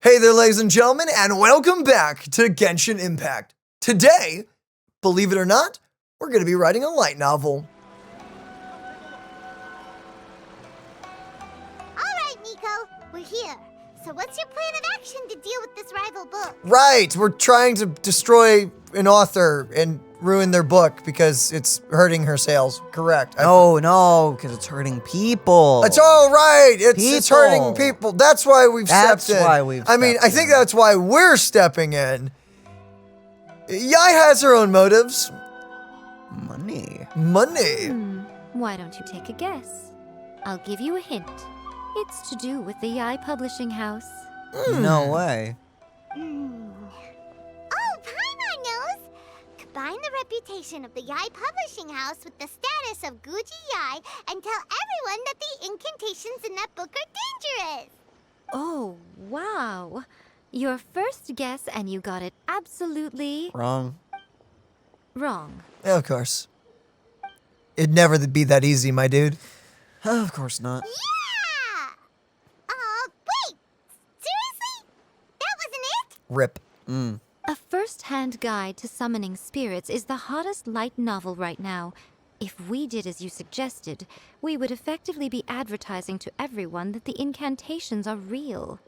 Hey there, ladies and gentlemen, and welcome back to Genshin Impact. Today, believe it or not, we're going to be writing a light novel. Alright, Miko, we're here. So what's your plan of action to deal with this rival book? Right, we're trying to destroy an author and ruin their book because it's hurting her sales. Correct. No, because it's hurting people. It's all right. It's hurting people. That's why we've stepped in. I think that's why we're stepping in. Yae has her own motives. Money. Why don't you take a guess? I'll give you a hint. It's to do with the Yae Publishing House. No way. Oh, Paimon knows! Combine the reputation of the Yae Publishing House with the status of Guji Yae and tell everyone that the incantations in that book are dangerous! Oh, wow. Your first guess, and you got it absolutely Wrong. wrong. Of course. It'd never be that easy, my dude. Of course not. Yeah! Wait! Seriously? That wasn't it? Rip. A first-hand guide to summoning spirits is the hottest light novel right now. If we did as you suggested, we would effectively be advertising to everyone that the incantations are real.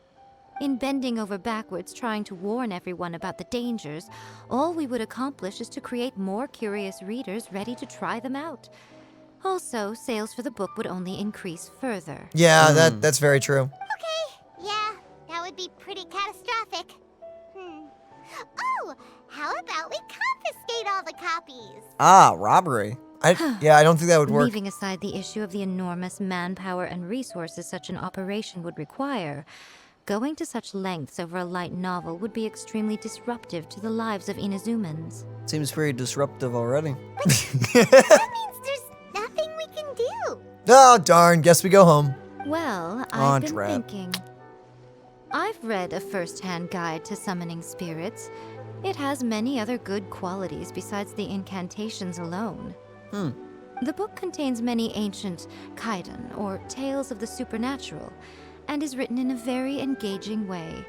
In bending over backwards trying to warn everyone about the dangers, all we would accomplish is to create more curious readers ready to try them out. Also, sales for the book would only increase further. Yeah, that's very true. Okay, yeah, that would be pretty catastrophic. Oh, how about we confiscate all the copies? Robbery. I don't think that would work. Leaving aside the issue of the enormous manpower and resources such an operation would require, going to such lengths over a light novel would be extremely disruptive to the lives of Inazumans. Seems pretty disruptive already. That means there's nothing we can do. Oh, darn. Guess we go home. Well, I've been Drat. thinking. I've read a first-hand guide to summoning spirits. It has many other good qualities besides the incantations alone. The book contains many ancient kaiden, or tales of the supernatural, and is written in a very engaging way.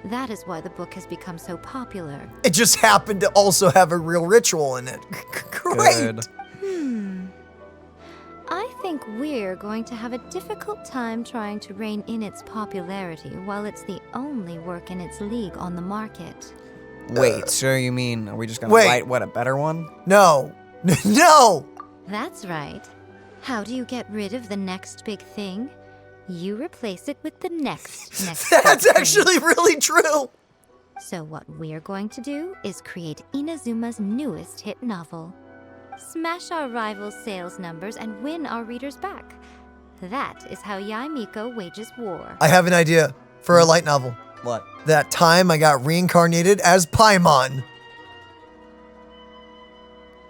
That is why the book has become so popular. It just happened to also have a real ritual in it. Great. Good. I think we're going to have a difficult time trying to rein in its popularity while it's the only work in its league on the market. Wait, so you mean, are we just gonna wait. write, a better one? No. No! That's right. How do you get rid of the next big thing? You replace it with the next That's big thing. actually really true. So what we're going to do is create Inazuma's newest hit novel. Smash our rivals' sales numbers and win our readers back. That is how Yae Miko wages war. I have an idea for a light novel. What? That time I got reincarnated as Paimon.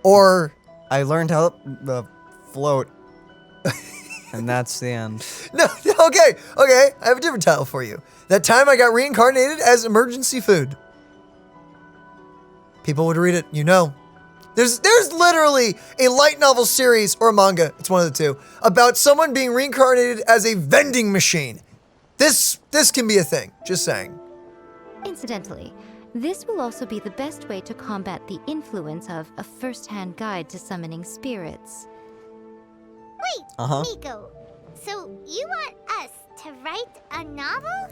Or... I learned how to float. And that's the end. No, okay. I have a different title for you. That time I got reincarnated as emergency food. People would read it, you know. There's literally a light novel series or a manga, it's one of the two, about someone being reincarnated as a vending machine. This can be a thing, just saying. Incidentally, this will also be the best way to combat the influence of a first-hand guide to summoning spirits. Wait, Miko, so you want us to write a novel?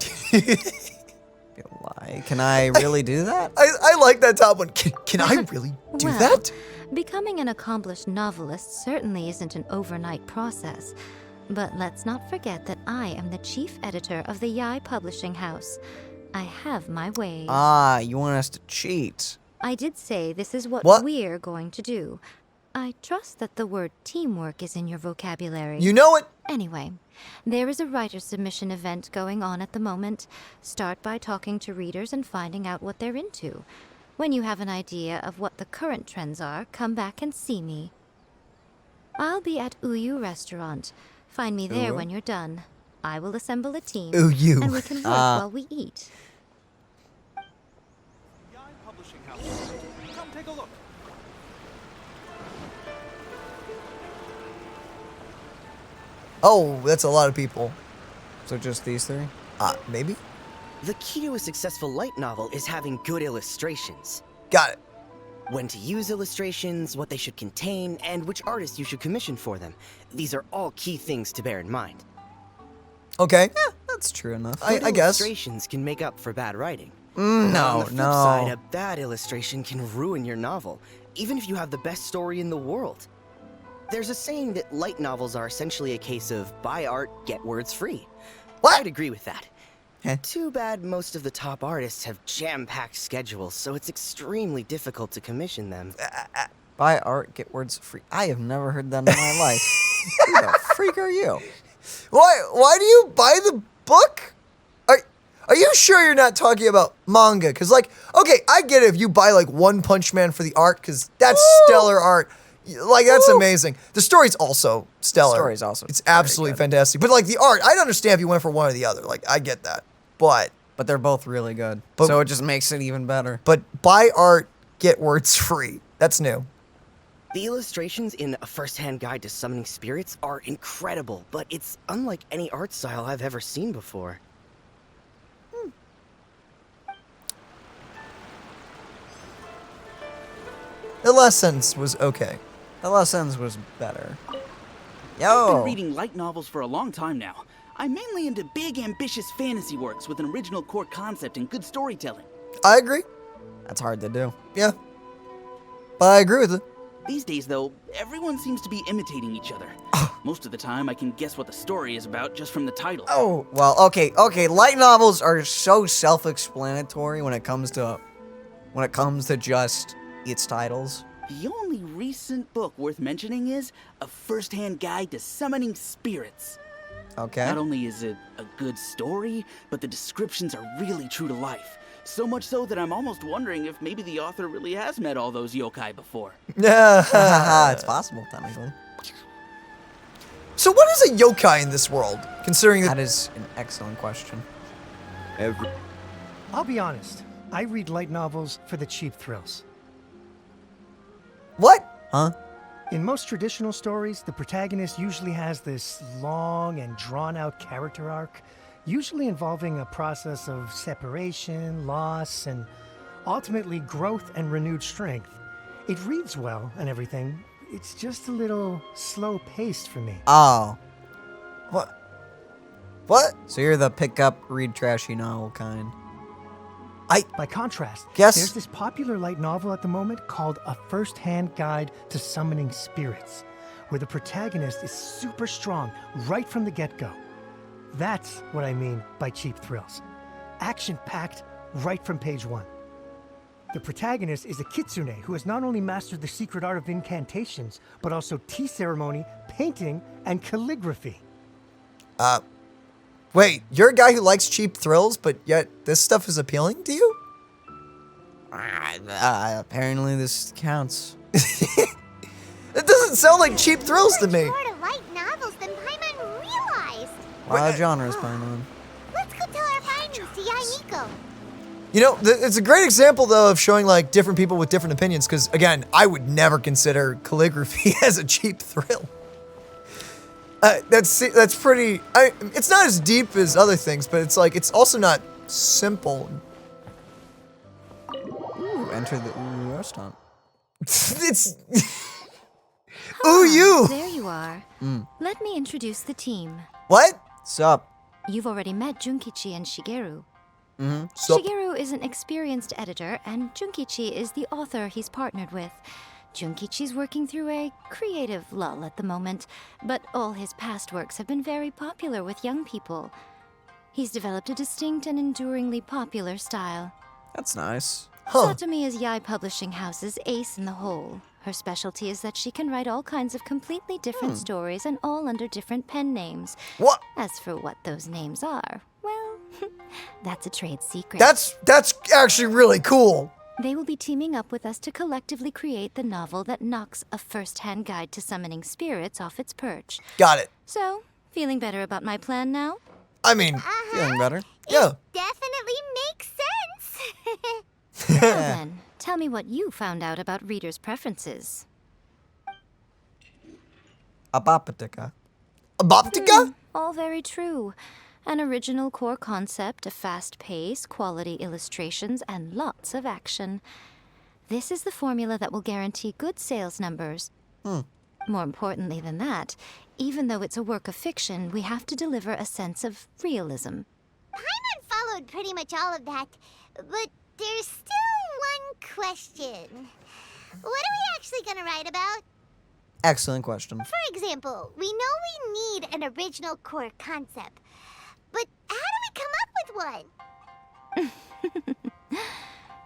Lie. Can I really do that? I like that top one. Can I really do Well, that? Becoming an accomplished novelist certainly isn't an overnight process. But let's not forget that I am the chief editor of the Yae Publishing House. I have my ways. You want us to cheat? I did say this is what we're going to do. I trust that the word teamwork is in your vocabulary. You know it. Anyway, there is a writer's submission event going on at the moment. Start by talking to readers and finding out what they're into. When you have an idea of what the current trends are, come back and see me. I'll be at Uyu Restaurant. Find me there when you're done. I will assemble a team. Uyu. And we can work while we eat. Yae Publishing House. Come take a look. Oh, that's a lot of people. So just these three? Maybe? The key to a successful light novel is having good illustrations. Got it. When to use illustrations, what they should contain, and which artist you should commission for them. These are all key things to bear in mind. Okay. That's true enough. I Good guess. illustrations can make up for bad writing. No, On the flip side, no. a bad illustration can ruin your novel, even if you have the best story in the world. There's a saying that light novels are essentially a case of buy art, get words free. What? I'd agree with that. Heh. Too bad most of the top artists have jam-packed schedules, so it's extremely difficult to commission them. Buy art, get words free. I have never heard that in my life. Who the freak are you? Why do you buy the book? Are you sure you're not talking about manga? Because, like, okay, I get it if you buy, like, One Punch Man for the art, because that's stellar art. Like, that's amazing. The story's also stellar. Story's also It's very absolutely good. fantastic. But, like, the art, I'd understand if you went for one or the other. Like, I get that. But But they're both really good. But- So it just makes it even better. buy art, get words free. That's new. The illustrations in A First-Hand Guide to Summoning Spirits are incredible, but it's unlike any art style I've ever seen before. The last sentence was okay. The last sentence was better. I've Yo! been reading light novels for a long time now. I'm mainly into big, ambitious fantasy works with an original core concept and good storytelling. I agree. That's hard to do. Yeah. But I agree with it. These days, though, everyone seems to be imitating each other. Most of the time, I can guess what the story is about just from the title. Oh, well, okay. Light novels are so self-explanatory when it comes to just its titles. The only recent book worth mentioning is A First-Hand Guide to Summoning Spirits. Okay. Not only is it a good story, but the descriptions are really true to life. So much so that I'm almost wondering if maybe the author really has met all those yokai before. It's possible, technically. So what is a yokai in this world? Considering that That is an excellent question. I'll be honest. I read light novels for the cheap thrills. what? Huh? In most traditional stories, the protagonist usually has this long and drawn-out character arc, usually involving a process of separation, loss, and ultimately growth and renewed strength. It reads well and everything. It's just a little slow-paced for me. Oh. What? What? So you're the pick-up, read trashy novel kind. By contrast, Yes. there's this popular light novel at the moment called A First-Hand Guide to Summoning Spirits, where the protagonist is super strong right from the get-go. That's what I mean by cheap thrills. Action-packed right from page one. The protagonist is a kitsune who has not only mastered the secret art of incantations, but also tea ceremony, painting, and calligraphy. Wait, you're a guy who likes cheap thrills, but yet this stuff is appealing to you? Apparently this counts. It doesn't sound like cheap thrills to me. More to light novels than Paimon realized. A lot of genres, Paimon. Let's go tell our findings to Yae Miko. You know, it's a great example, though, of showing, like, different people with different opinions, because, again, I would never consider calligraphy as a cheap thrill. That's pretty... it's not as deep as other things, but it's, like, it's also not simple. Ooh, enter the Ooh restaurant. It's... Ooh, you! There you are. Let me introduce the team. What? Sup? You've already met Junkichi and Shigeru. So, Shigeru is an experienced editor, and Junkichi is the author he's partnered with. Junkichi's working through a creative lull at the moment, but all his past works have been very popular with young people. He's developed a distinct and enduringly popular style. That's nice. Satomi is Yae Publishing House's ace in the hole. Her specialty is that she can write all kinds of completely different stories and all under different pen names. what? As for what those names are, well, that's a trade secret. That's actually really cool. They will be teaming up with us to collectively create the novel that knocks A First-Hand Guide to Summoning Spirits off its perch. Got it. So, feeling better about my plan now? I mean, Feeling better? yeah. Definitely makes sense. Well then, tell me what you found out about readers' preferences. Abapatika. A Boptica? All very true. An original core concept, a fast pace, quality illustrations, and lots of action. This is the formula that will guarantee good sales numbers. More importantly than that, even though it's a work of fiction, we have to deliver a sense of realism. Paimon followed pretty much all of that, but there's still one question. What are we actually gonna write about? Excellent question. For example, we know we need an original core concept, but how do we come up with one?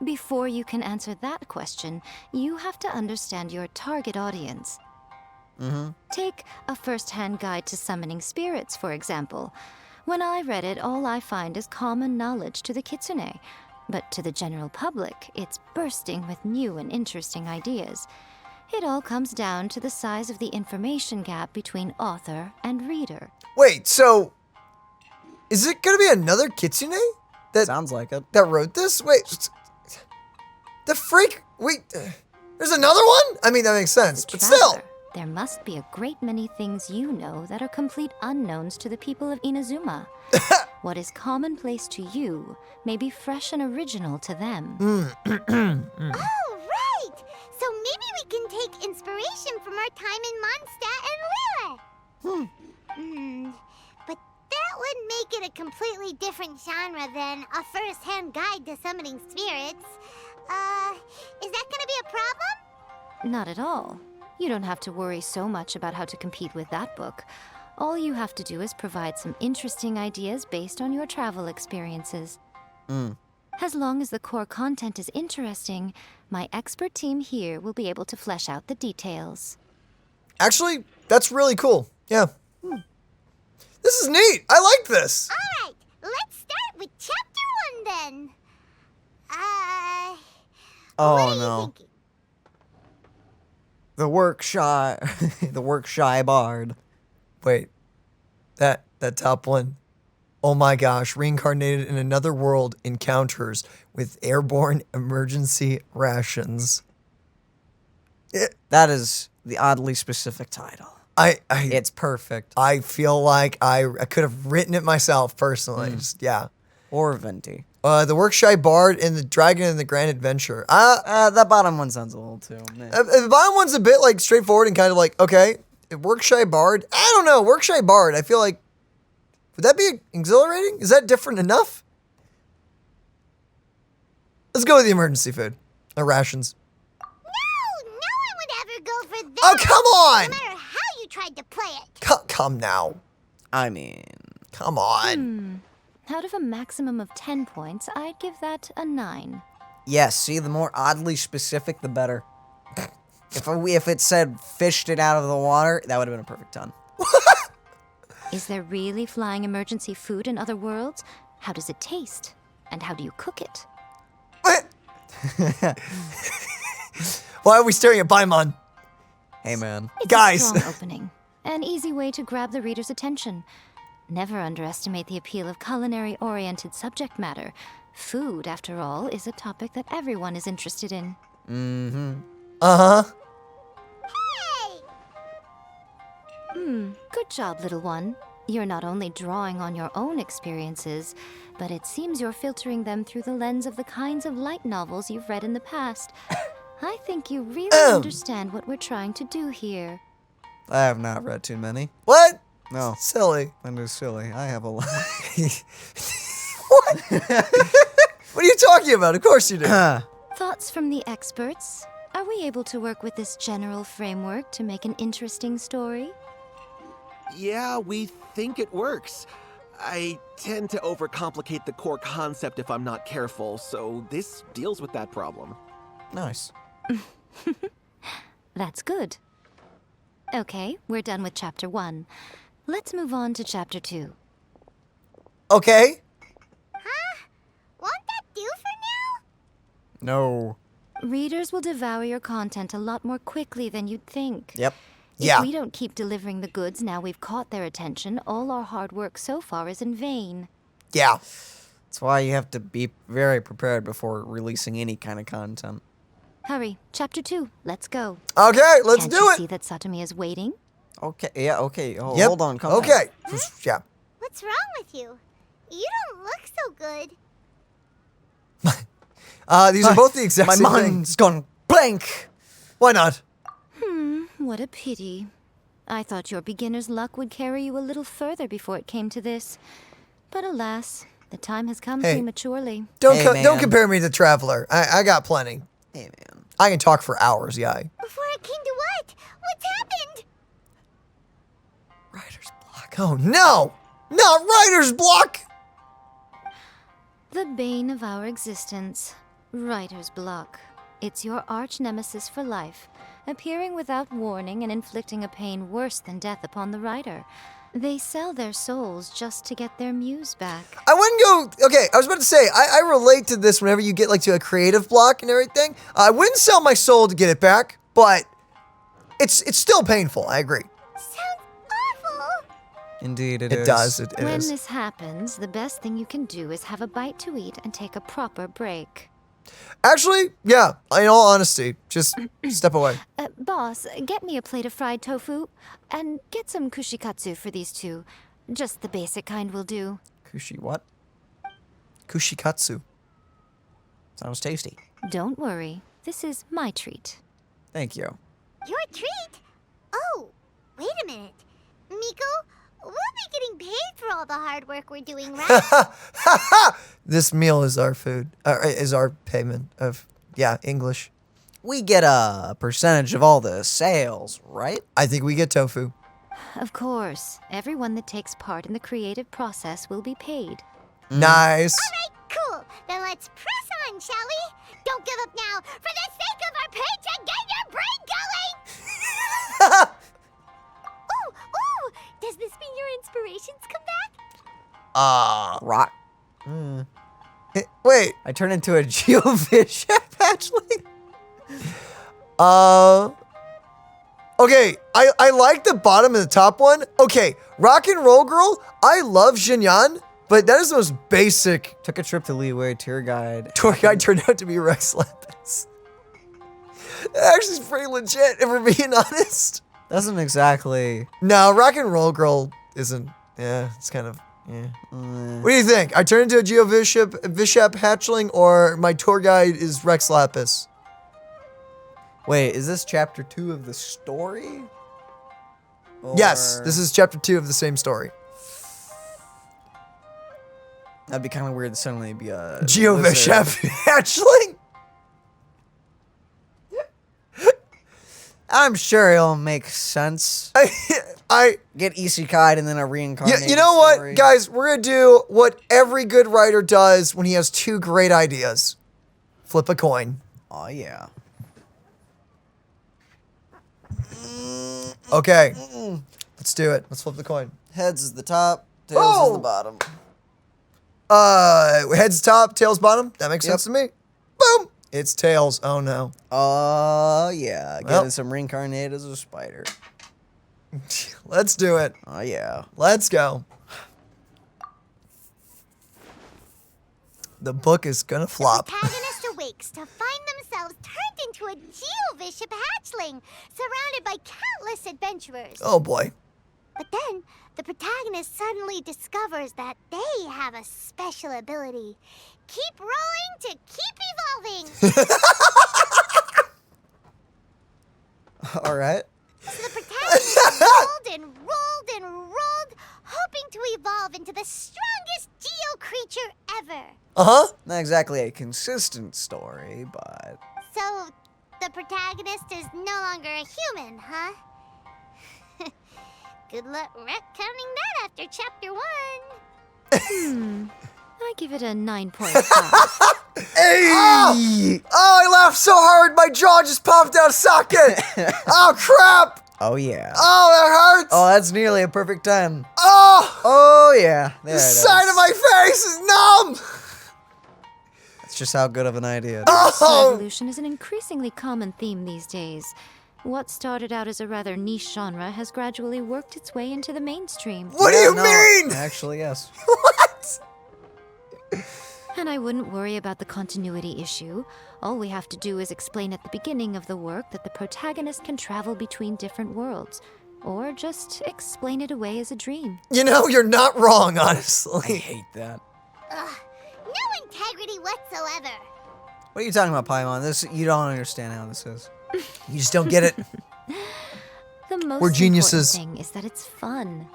Before you can answer that question, you have to understand your target audience. Take A First-Hand Guide to Summoning Spirits, for example. When I read it, all I find is common knowledge to the kitsune. But to the general public, it's bursting with new and interesting ideas. It all comes down to the size of the information gap between author and reader. Wait, so is it gonna be another kitsune Sounds like it. that wrote this? Wait, the freak? Wait, there's another one? I mean, that makes sense, but still. Traveler, there must be a great many things you know that are complete unknowns to the people of Inazuma. What is commonplace to you may be fresh and original to them. Oh, right! So maybe we can take inspiration from our time in Mondstadt and Liyue. But that would make it a completely different genre than A First-Hand Guide to Summoning Spirits. Is that gonna be a problem? Not at all. You don't have to worry so much about how to compete with that book. All you have to do is provide some interesting ideas based on your travel experiences. As long as the core content is interesting, my expert team here will be able to flesh out the details. Actually, that's really cool. Yeah. This is neat. I like this. All right, let's start with Chapter 1 then. Oh what are you no. thinking? The work shy, the work shy bard. Wait, that top one. Oh my gosh, reincarnated in another world encounters with airborne emergency rations. That is the oddly specific title. It's perfect. I feel like I could have written it myself personally. Just, yeah. Or venti. The Workshy Bard and the Dragon and the Grand Adventure. That bottom one sounds a little too. Meh. The bottom one's a bit like straightforward and kind of like, okay, Workshy Bard. I don't know, Workshy Bard. I feel like, would that be exhilarating? Is that different enough? Let's go with the emergency food. Rations. No one would ever go for that. Oh, come on! No matter how you tried to play it. Come now. I mean, Come on. Out of a maximum of 10 points, I'd give that a 9. yes. See, the more oddly specific, the better. If it said fished it out of the water, that would have been a perfect 10. Is there really flying emergency food in other worlds? How does it taste? And how do you cook it? Why are we staring at Paimon? Hey, man. It's Guys. a strong opening. An easy way to grab the reader's attention. Never underestimate the appeal of culinary-oriented subject matter. Food, after all, is a topic that everyone is interested in. Uh-huh. Hey! Good job, little one. You're not only drawing on your own experiences, but it seems you're filtering them through the lens of the kinds of light novels you've read in the past. I think you really understand what we're trying to do here. I have not read too many. What? No, Silly. I'm just silly. I have a lot. What? What are you talking about? Of course you do. Thoughts from the experts? Are we able to work with this general framework to make an interesting story? Yeah, we think it works. I tend to overcomplicate the core concept if I'm not careful, so this deals with that problem. Nice. That's good. Okay, we're done with Chapter 1. Let's move on to Chapter 2. Okay. Won't that do for now? No. Readers will devour your content a lot more quickly than you'd think. Yep. Yeah. If we don't keep delivering the goods now we've caught their attention, all our hard work so far is in vain. Yeah. That's why you have to be very prepared before releasing any kind of content. Hurry, Chapter 2, let's go. Okay, let's Can't do you it. see that Satomi is waiting? Okay, yeah, okay. Oh, Yep. hold on, come Okay. Yeah. What's wrong with you? You don't look so good. These are both the exact My same thing. mind's gone blank. Why not? What a pity. I thought your beginner's luck would carry you a little further before it came to this. But alas, the time has come Hey. prematurely. Don't Hey, don't man. compare me to Traveler. I got plenty. Hey, man. I can talk for hours, Yae. Before it came to what? What's happened? Writer's block. Oh no! Not writer's block! The bane of our existence, writer's block. It's your arch nemesis for life, appearing without warning and inflicting a pain worse than death upon the writer. They sell their souls just to get their muse back. I wouldn't go. Okay, I was about to say, I relate to this whenever you get like to a creative block and everything. I wouldn't sell my soul to get it back, but it's still painful. I agree. Sounds awful. Indeed, It does. It When is. this happens, the best thing you can do is have a bite to eat and take a proper break. Actually, yeah. In all honesty, just step away. Boss, get me a plate of fried tofu, and get some kushikatsu for these two. Just the basic kind will do. Kushi, what? Kushikatsu. Sounds tasty. Don't worry, this is my treat. Thank you. Your treat? Oh, wait a minute. Miko, we'll be getting paid for all the hard work we're doing, right? This meal is our food. Is our payment of English. We get a percentage of all the sales, right? I think we get tofu. Of course, everyone that takes part in the creative process will be paid. Nice. Alright, cool. Then let's press on, shall we? Don't give up now. For the sake of our paycheck, get your brain going! Ooh, does this mean your inspirations come back? Rock. Wait. I turn into a geofish hatchling. Okay, I like the bottom and the top one. Okay, Rock and Roll Girl, I love Jinyan, but that is the most basic Took a trip to Leeway tour guide. tour guide turned out to be Rex Lapis. That actually is pretty legit, if we're being honest. Doesn't exactly. No, Rock and Roll Girl isn't. Yeah, it's kind of. Yeah. What do you think? I turn into a Vishap hatchling, or my tour guide is Rex Lapis? Wait, is this chapter 2 of the story? Yes, Or- this is chapter 2 of the same story. That'd be kind of weird to suddenly be a Vishap lizard. hatchling? I'm sure it'll make sense. I Get isekai'd and then a reincarnated you know what, story. guys? We're gonna do what every good writer does when he has two great ideas. Flip a coin. Oh, yeah. Okay, let's do it. Let's flip the coin. Heads is the top, tails is Oh! the bottom. Heads top, tails bottom. That makes Yep. sense to me. Boom. It's tails. Oh no. Oh, yeah. Well. Getting some reincarnated as a spider. Let's do it. Oh, yeah. Let's go. The book is gonna flop. Protagonist awakes to find themselves turned into a geovishap hatchling, surrounded by countless adventurers. Oh boy. But then, the protagonist suddenly discovers that they have a special ability. Keep rolling to keep evolving. All right. So the protagonist rolled and rolled and rolled, hoping to evolve into the strongest geo creature ever. Uh-huh. Not exactly a consistent story, but... So, the protagonist is no longer a human, huh? Good luck retconning that after chapter 1. I give it a 9.5. Hey! Oh, I laughed so hard my jaw just popped out of socket. Oh crap! Oh, yeah. Oh, that hurts! Oh, that's nearly a perfect time. Oh! Oh, yeah. There The it is. side of my face is numb! That's just how good of an idea it is. Oh! Evolution is an increasingly common theme these days. What started out as a rather niche genre has gradually worked its way into the mainstream. What do Yeah, you no, mean? Actually, yes. What? And I wouldn't worry about the continuity issue. All we have to do is explain at the beginning of the work that the protagonist can travel between different worlds. or just explain it away as a dream. You know, you're not wrong, I honestly. hate that. Ugh, no integrity whatsoever. What are you talking about, Paimon? This you don't understand how this is. You just don't get it. The most We're geniuses. important thing is that it's fun.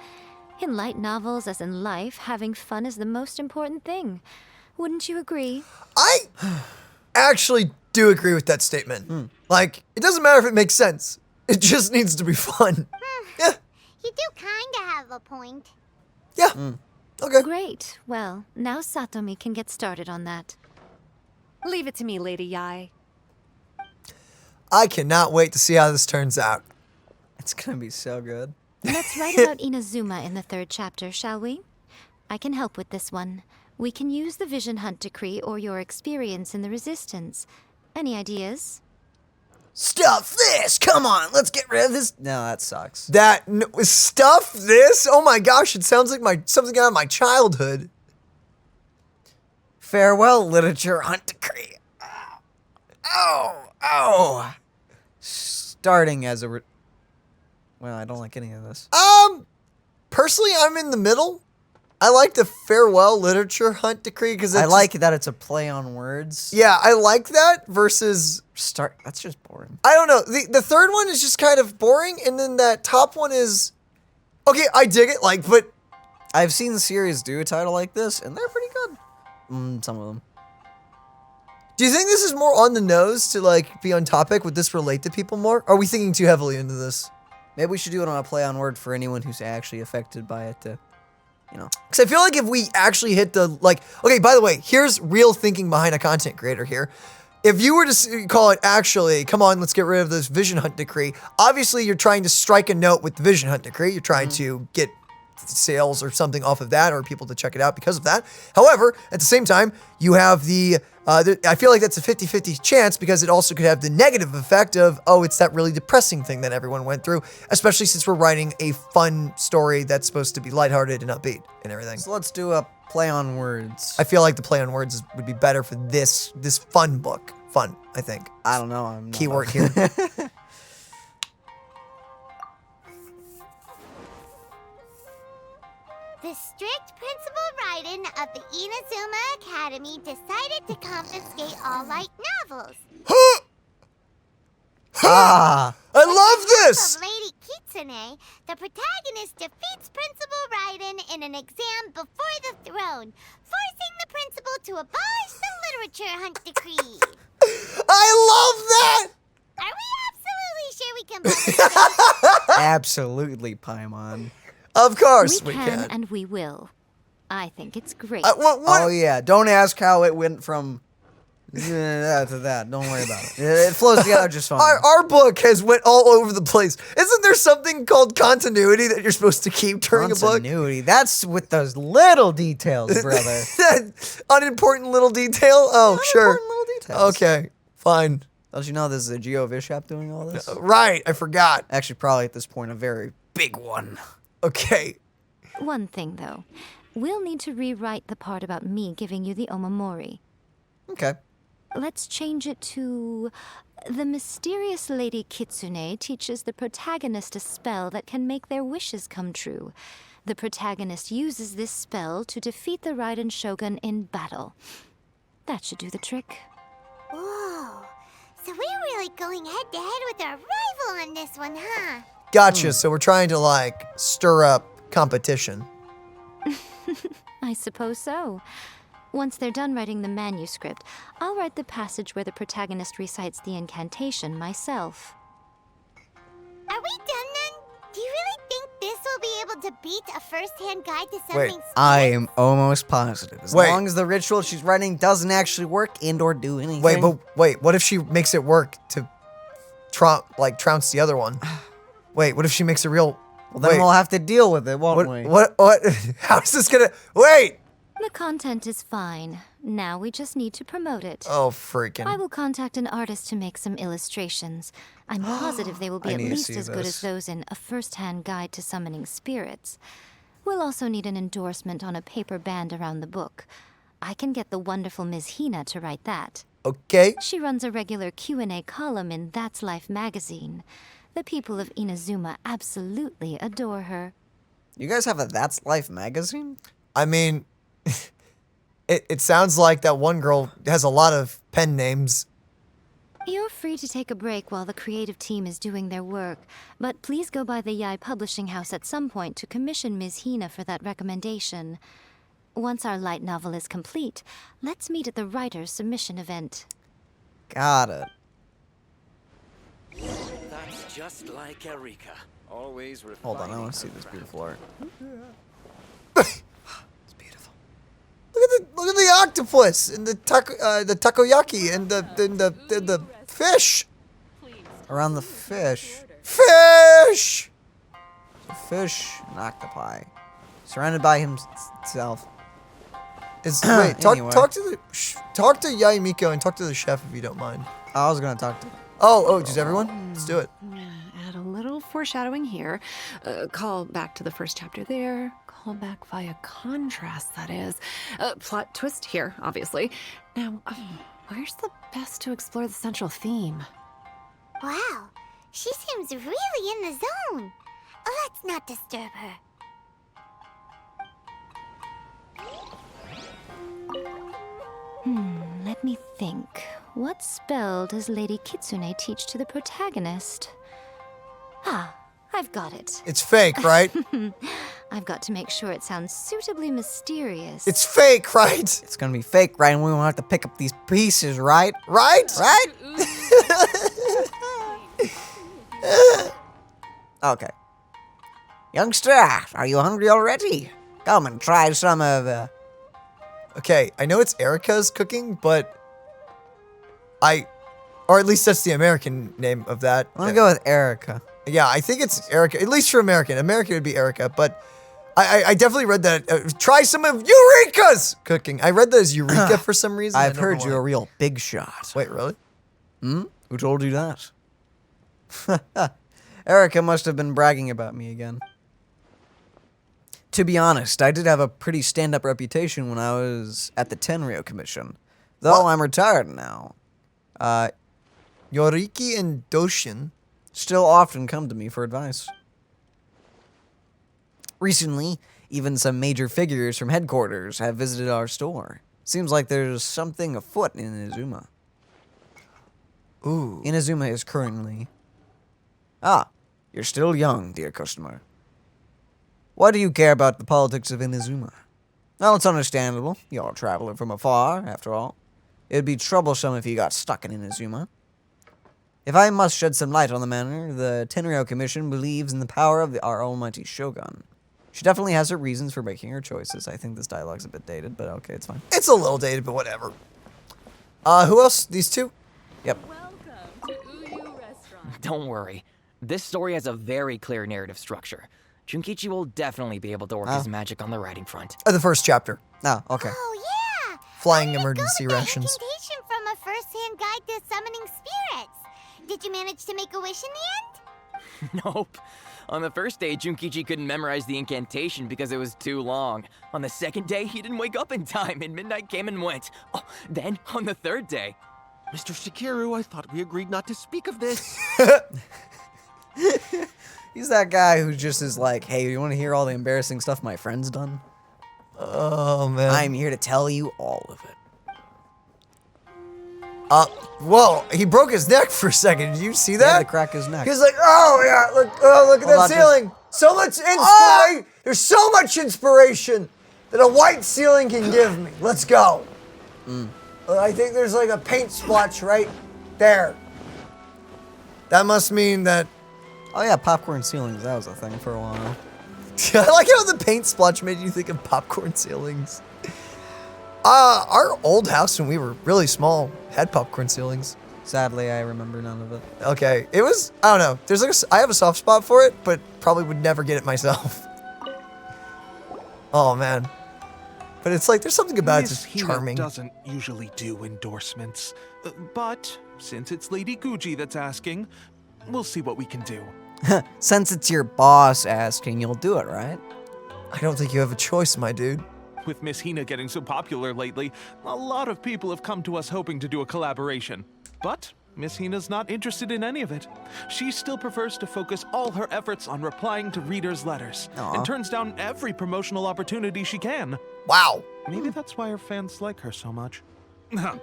In light novels, as in life, having fun is the most important thing. Wouldn't you agree? I actually do agree with that statement. Like, it doesn't matter if it makes sense. It just needs to be fun. Yeah, You do kinda have a point. yeah. Okay. Great. Well, now Satomi can get started on that. Leave it to me, Lady Yae. I cannot wait to see how this turns out. It's gonna be so good. Let's write about Inazuma in the 3rd chapter, shall we? I can help with this one. We can use the Vision Hunt Decree or your experience in the Resistance. Any ideas? Stuff this! Come on, let's get rid of this. No, that sucks. Stuff this? Oh my gosh, it sounds like something out of my childhood. Farewell, literature hunt decree. Oh. Starting as a. Well, I don't like any of this. Personally, I'm in the middle. I like the farewell literature hunt decree because I like that it's a play on words. Yeah, I like that versus That's just boring. I don't know. The third one is just kind of boring, and then that top one is okay. I dig it, but I've seen the series do a title like this, and they're pretty good. Some of them. do you think this is more on the nose to be on topic? Would this relate to people more? Are we thinking too heavily into this? Maybe we should do it on a play on word for anyone who's actually affected by it to, Because I feel like if we actually hit the okay. By the way, here's real thinking behind a content creator here. If you were to call it actually, come on, let's get rid of this Vision Hunt Decree. Obviously, you're trying to strike a note with the Vision Hunt Decree. You're trying to get sales or something off of that or people to check it out because of that. However, at the same time, you have I feel like that's a 50-50 chance because it also could have the negative effect of, oh, it's that really depressing thing that everyone went through, especially since we're writing a fun story that's supposed to be lighthearted and upbeat and everything. So let's do a play on words. I feel like the play on words would be better for this fun book. Fun, I think. I don't know. I'm not Keyword here. The strict Principal Raiden of the Inazuma Academy decided to confiscate all light novels. Ah! I love this! Of Lady Kitsune, the protagonist defeats Principal Raiden in an exam before the throne, forcing the principal to abolish the literature hunt decree. I love that! Are we absolutely sure we can vote this? Absolutely, Paimon. Of course We we can and we will. I think it's great. What? Oh yeah, don't ask how it went from that to that. Don't worry about it. It flows together just fine. Our book has went all over the place. Isn't there something called continuity that you're supposed to keep during a book? Continuity. That's with those little details, brother. That unimportant little detail? Oh, sure. Unimportant little details. Okay, fine. Don't you know this is a Geo Bishop doing all this? Right, I forgot. Actually, probably at this point, a very big one. Okay. One thing, though. We'll need to rewrite the part about me giving you the Omamori. Okay. Let's change it to... The mysterious Lady Kitsune teaches the protagonist a spell that can make their wishes come true. The protagonist uses this spell to defeat the Raiden Shogun in battle. That should do the trick. Whoa, so we're really going head to head with our rival on this one, huh? Gotcha. So we're trying to stir up competition. I suppose so. Once they're done writing the manuscript, I'll write the passage where the protagonist recites the incantation myself. Are we done then? Do you really think this will be able to beat a first-hand guide to something Wait, spirits? I am almost positive. As Wait. long as the ritual she's writing doesn't actually work and/or do anything. Wait, what if she makes it work to trounce the other one? Wait, what if she makes a real... Well, then wait, we'll have to deal with it, won't we? what, how's this gonna... Wait! The content is fine. Now we just need to promote it. Oh, I freaking... will contact an artist to make some illustrations. I'm positive they will be I at need to least see as good this. as those in A First-Hand Guide to Summoning Spirits. We'll also need an endorsement on a paper band around the book. I can get the wonderful Ms. Hina to write that. Okay. She runs a regular Q&A column in That's Life magazine. The people of Inazuma absolutely adore her. You guys have a That's Life magazine? I mean, it sounds like that one girl has a lot of pen names. You're free to take a break while the creative team is doing their work, but please go by the Yae Publishing House at some point to commission Ms. Hina for that recommendation. Once our light novel is complete, let's meet at the writer's submission event. Got it. That's just like Erika. Always Hold on, I want to see this beautiful art. It's beautiful. Look at the octopus and the takoyaki and the fish. Around the fish. Fish. Fish and octopi. Surrounded by himself. Wait, Anyway. talk to Yae Miko and talk to the chef if you don't mind. I was gonna talk to. Oh, just everyone? Let's do it. Add a little foreshadowing here. Call back to the first chapter there. Call back via contrast, that is. Plot twist here, obviously. Now, where's the best to explore the central theme? Wow, she seems really in the zone. Let's not disturb her. Let me think. What spell does Lady Kitsune teach to the protagonist? Ah, I've got it. It's fake, right? I've got to make sure it sounds suitably mysterious. It's fake, right? It's gonna be fake, right? And we won't have to pick up these pieces, right? Right? Right? Okay. Youngster, are you hungry already? Come and try some of. Okay, I know it's Erica's cooking, but or at least that's the American name of that. I'm gonna go with Erica. Yeah, I think it's Erica, at least for American. American would be Erica, but I definitely read that. Try some of Eureka's cooking. I read that as Eureka for some reason. I've heard you're a real big shot. Wait, really? Hmm? Who told you that? Erica must have been bragging about me again. To be honest, I did have a pretty stand-up reputation when I was at the Tenryo Commission. Though I'm retired now. Yoriki and Doshin still often come to me for advice. Recently, even some major figures from headquarters have visited our store. Seems like there's something afoot in Inazuma. Ooh. Inazuma is currently... Ah, you're still young, dear customer. Why do you care about the politics of Inazuma? Well, it's understandable. You're a traveler from afar, after all. It'd be troublesome if you got stuck in Inazuma. If I must shed some light on the matter, the Tenryo Commission believes in the power of our almighty Shogun. She definitely has her reasons for making her choices. I think this dialogue's a bit dated, but okay, it's fine. It's a little dated, but whatever. Who else? These two? Yep. Don't worry. This story has a very clear narrative structure. Junkichi will definitely be able to work his magic on the writing front. The first chapter. Oh, okay. Oh, yeah! Flying emergency rations. Incantation from a first-hand guide to summoning spirits. Did you manage to make a wish in the end? Nope. On the first day, Junkichi couldn't memorize the incantation because it was too long. On the second day, he didn't wake up in time, and midnight came and went. Oh, then, on the third day... Mr. Shikiru, I thought we agreed not to speak of this. He's that guy who just is like, hey, you want to hear all the embarrassing stuff my friend's done? Oh, man. I'm here to tell you all of it. Whoa, he broke his neck for a second. Did you see He that? had to crack his neck. He's like, oh, yeah, look at Hold that on, ceiling. So much inspiration. There's so much inspiration that a white ceiling can give me. Let's go. I think there's like a paint splotch right there. That must mean that... Oh yeah, popcorn ceilings. That was a thing for a while. I like how the paint splotch made you think of popcorn ceilings. Our old house when we were really small had popcorn ceilings. Sadly, I remember none of it. Okay, it was, I don't know. There's like I have a soft spot for it, but probably would never get it myself. Oh man. But it's like, there's something about it that's charming. Doesn't usually do endorsements. But since it's Lady Guji that's asking, we'll see what we can do. Since it's your boss asking, you'll do it, right? I don't think you have a choice, my dude. With Miss Hina getting so popular lately, a lot of people have come to us hoping to do a collaboration. But Miss Hina's not interested in any of it. She still prefers to focus all her efforts on replying to readers' letters and turns down every promotional opportunity she can. Wow. Maybe that's why her fans like her so much.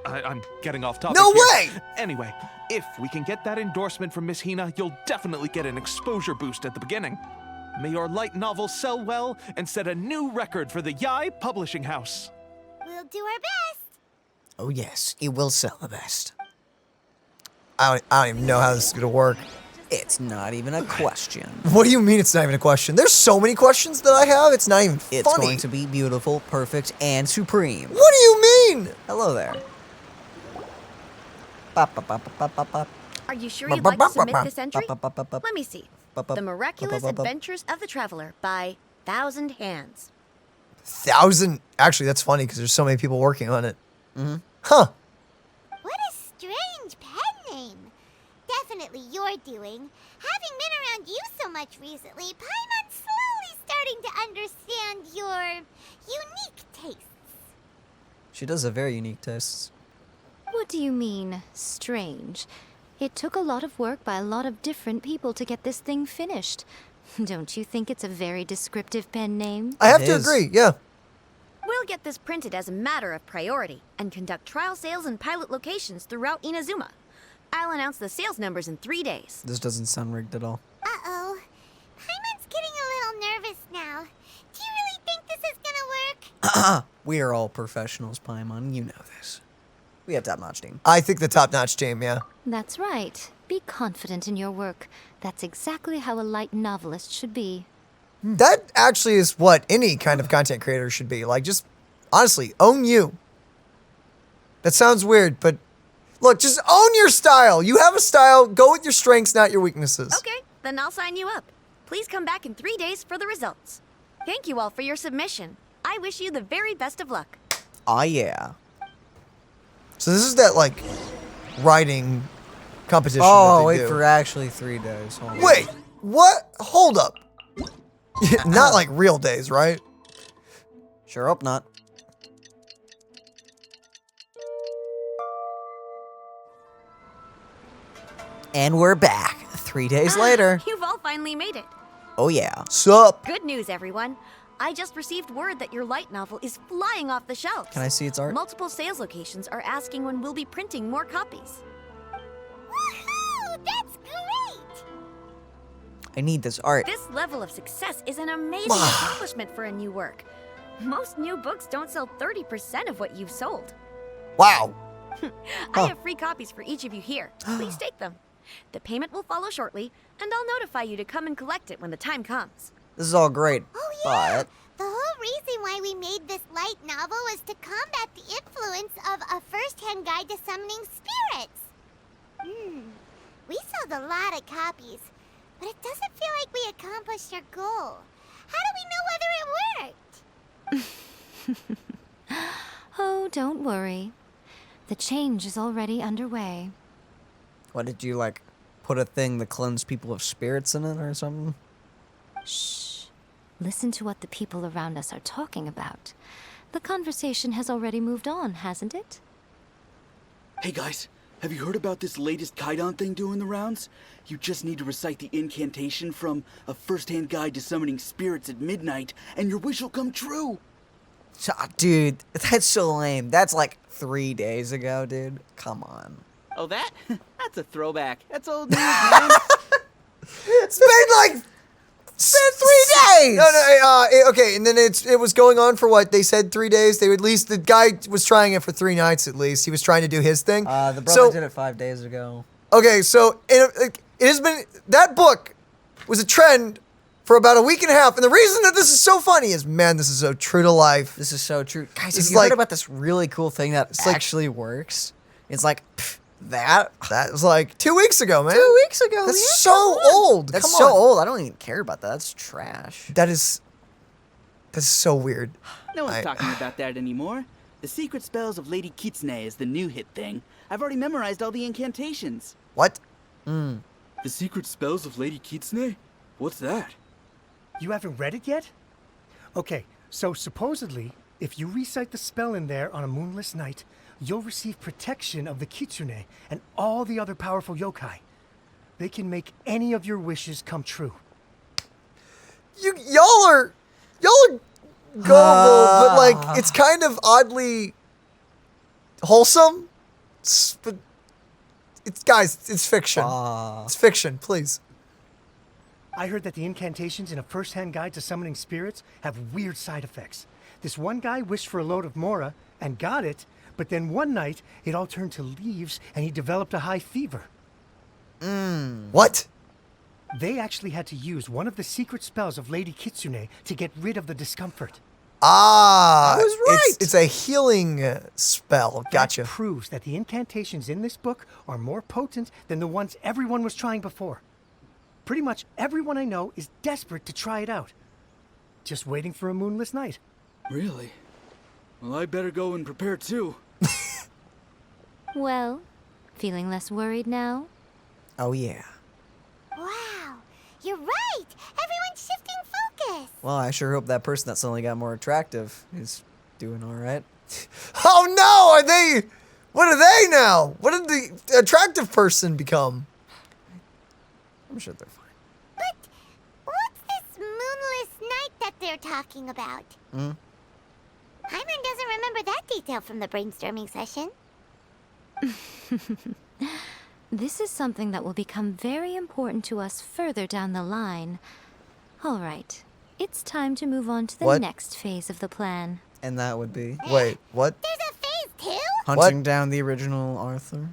I'm getting off topic No here. way! Anyway, if we can get that endorsement from Miss Hina, you'll definitely get an exposure boost at the beginning. May your light novel sell well and set a new record for the Yae Publishing House. We'll do our best. Oh yes, it will sell the best. I don't even know how this is gonna work. It's not even a question. What do you mean it's not even a question? There's so many questions that I have, it's not even funny. It's going to be beautiful, perfect, and supreme. What do you mean? Hello there. Are you sure you'd like to submit this entry? Let me see. The Miraculous Adventures of the Traveler by Thousand Hands. 1,000? Actually, that's funny because there's so many people working on it. Mm-hmm. Huh. What a strange pen name. Definitely your doing. Having been around you so much recently, Paimon's slowly starting to understand your unique tastes. She does have very unique tastes. What do you mean, strange? It took a lot of work by a lot of different people to get this thing finished. Don't you think it's a very descriptive pen name? I have to agree, yeah. We'll get this printed as a matter of priority and conduct trial sales in pilot locations throughout Inazuma. I'll announce the sales numbers in 3 days. This doesn't sound rigged at all. Uh-oh. Paimon's getting a little nervous now. Do you really think this is gonna work? We are all professionals, Paimon. You know this. We have top-notch team. I think the top-notch team, yeah. That's right. Be confident in your work. That's exactly how a light novelist should be. That actually is what any kind of content creator should be. Like, just, honestly, own you. That sounds weird, but look, just own your style. You have a style. Go with your strengths, not your weaknesses. Okay, then I'll sign you up. Please come back in 3 days for the results. Thank you all for your submission. I wish you the very best of luck. Aw, yeah. So this is that, like, writing competition Oh, that they wait do. for actually 3 days. Hold on. Wait, what? Hold up. Not like real days, right? Sure hope not. And we're back 3 days later. You've all finally made it. Oh yeah. Sup? Good news, everyone. I just received word that your light novel is flying off the shelves. Can I see its art? Multiple sales locations are asking when we'll be printing more copies. Woohoo! That's great! I need this art. This level of success is an amazing accomplishment for a new work. Most new books don't sell 30% of what you've sold. Wow. I have free copies for each of you here. Please take them. The payment will follow shortly, and I'll notify you to come and collect it when the time comes. This is all great. Oh, yeah. But The whole reason why we made this light novel was to combat the influence of a first-hand guide to summoning spirits. We sold a lot of copies, but it doesn't feel like we accomplished our goal. How do we know whether it worked? Oh, don't worry. The change is already underway. what did you like? Put a thing that cleanse people of spirits in it or something? Shh. Listen to what the people around us are talking about. The conversation has already moved on, hasn't it? Hey guys, have you heard about this latest Kaidan thing doing the rounds? You just need to recite the incantation from A First-Hand Guide to Summoning Spirits at midnight, and your wish will come true. Dude, that's so lame. That's like 3 days ago, dude. Come on. Oh, that? That's a throwback. That's old news, man. It's been like... It's been 3 days! No, okay, and then it was going on for what? They said 3 days? They would at least, the guy was trying it for 3 nights at least. He was trying to do his thing. The brother did it 5 days ago. Okay, so it has been, that book was a trend for about a week and a half, and the reason that this is so funny is, man, this is so true to life. This is so true. Guys, It's have you like- heard about this really cool thing that like- actually works? It's like, that was like 2 weeks ago, man. 2 weeks ago. That's yeah, so come on. old. That's Come so on. old. I don't even care about that. That's trash. That's so weird. No one's talking about that anymore. The Secret Spells of Lady Kitsune is the new hit thing. I've already memorized all the incantations. What? The Secret Spells of Lady Kitsune? What's that? You haven't read it yet? Okay, so supposedly, if you recite the spell in there on a moonless night, you'll receive protection of the Kitsune and all the other powerful yokai. They can make any of your wishes come true. Y'all are gullible, but like it's kind of oddly wholesome. But it's fiction. It's fiction, please. I heard that the incantations in a first-hand guide to summoning spirits have weird side effects. This one guy wished for a load of Mora and got it, but then one night it all turned to leaves and he developed a high fever. What? They actually had to use one of the secret spells of Lady Kitsune to get rid of the discomfort. Ah, I was right. It's a healing spell. Gotcha. That proves that the incantations in this book are more potent than the ones everyone was trying before. Pretty much everyone I know is desperate to try it out. Just waiting for a moonless night. Really? Well, I better go and prepare too. Well, feeling less worried now? Oh, yeah. Wow, you're right. Everyone's shifting focus. Well, I sure hope that person that suddenly got more attractive is doing all right. Oh no, are they? What are they now? What did the attractive person become? I'm sure they're fine. But what's this moonless night that they're talking about? Hyman doesn't remember that detail from the brainstorming session. This is something that will become very important to us further down the line. All right, it's time to move on to the What? next phase of the plan. And that would be Wait, what? There's a phase 2? hunting down the original Arthur.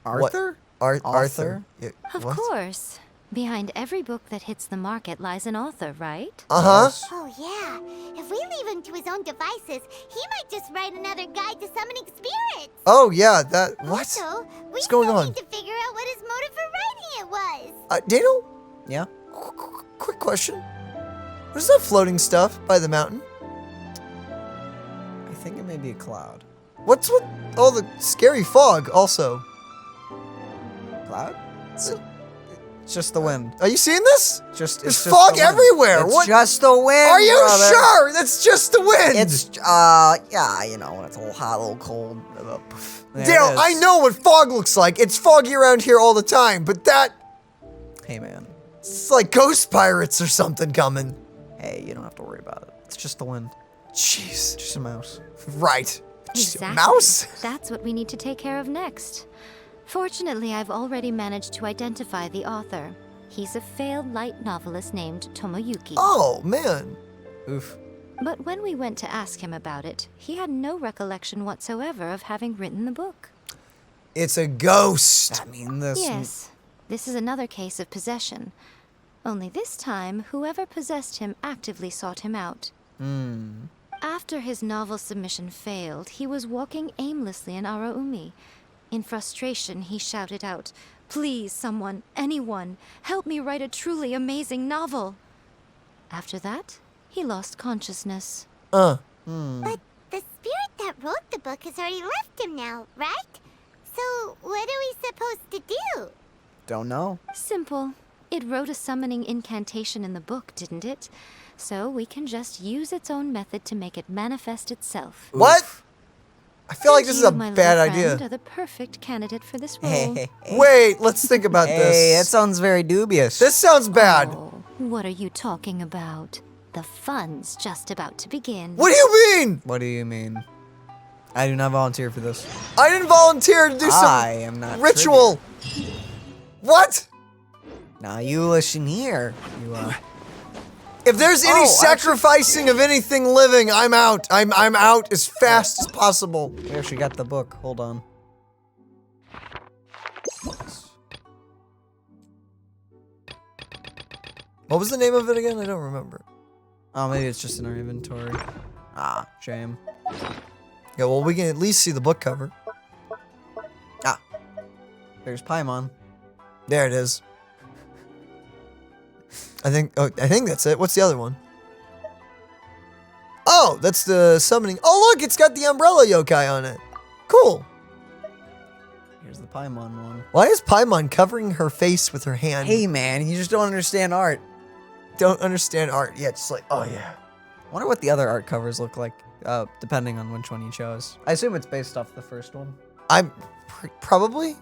Arthur? Arthur? Yeah, Of what? course. Behind every book that hits the market lies an author, right? Uh-huh. Oh yeah, if we leave him to his own devices, he might just write another guide to summoning spirits. Oh yeah, that what? Also, we What's going still on? need to figure out what his motive for writing it was. Daniel, Yeah. quick question. What is that floating stuff by the mountain? I think it may be a cloud. What's with all the scary fog also? Cloud? It's just the wind. Are you seeing this? There's There's fog everywhere. It's What? just the wind. Are you brother. sure? That's just the wind. It's yeah, you know, when it's a little hot, a little cold. There it Dale, is. I know what fog looks like. It's foggy around here all the time, but Hey man. it's like ghost pirates or something coming. Hey, you don't have to worry about it. It's just the wind. Jeez. Just a mouse. Right. Just a Exactly. mouse? That's what we need to take care of next. Fortunately, I've already managed to identify the author. He's a failed light novelist named Tomoyuki. Oh, man. Oof. But when we went to ask him about it, he had no recollection whatsoever of having written the book. It's a ghost. I mean, this. Yes, this is another case of possession. Only this time, whoever possessed him actively sought him out. After his novel submission failed, he was walking aimlessly in Araumi. In frustration, he shouted out, "Please, someone, anyone, help me write a truly amazing novel." After that, he lost consciousness. But the spirit that wrote the book has already left him now, right? So what are we supposed to do? Don't know. Simple. It wrote a summoning incantation in the book, didn't it? So we can just use its own method to make it manifest itself. What? I feel like this is You, a my bad little friend, idea. are the perfect candidate for this role. Hey, Wait, let's think about hey, that this. sounds very dubious. This sounds bad. Oh, what are you talking about? The fun's just about to begin. What do you mean? What do you mean? I do not volunteer for this. I didn't volunteer to do I some am not ritual. What? Now you listen here. You If there's any Oh, sacrificing of anything living, I'm out. I'm out as fast as possible. we actually got the book. Hold on. What was the name of it again? I don't remember. Oh, maybe it's just in our inventory. Ah, shame. Yeah, well, we can at least see the book cover. Ah, there's Paimon. There it is. I think that's it. What's the other one? Oh, that's the summoning. Oh, look, it's got the umbrella yokai on it. Cool. Here's the Paimon one. Why is Paimon covering her face with her hand? Hey, man, you just don't understand art. Don't understand art. Yeah, just like, oh yeah. Wonder what the other art covers look like. depending on which one you chose. I assume it's based off the first one. I'm probably,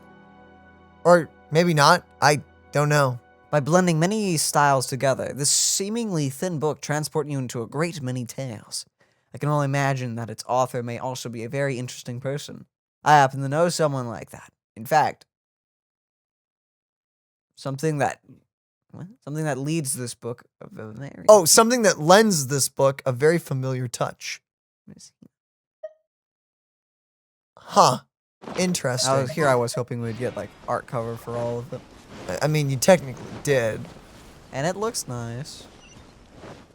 or maybe not. I don't know. By blending many styles together, this seemingly thin book transports you into a great many tales. I can only imagine that its author may also be a very interesting person. I happen to know someone like that. In fact, something that leads this book of a very... Oh, something that lends this book a very familiar touch. Huh. Interesting. I was hoping we'd get, like, art cover for all of it. I mean, you technically did. And it looks nice.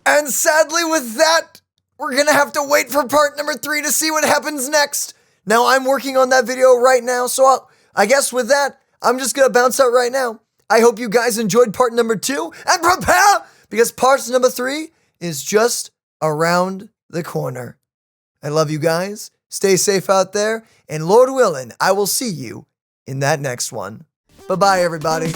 And sadly with that, we're gonna have to wait for part number 3 to see what happens next. Now, I'm working on that video right now, so I guess with that, I'm just gonna bounce out right now. I hope you guys enjoyed part number 2, and prepare, because part number 3 is just around the corner. I love you guys. Stay safe out there, and Lord willing, I will see you in that next one. Bye-bye, everybody.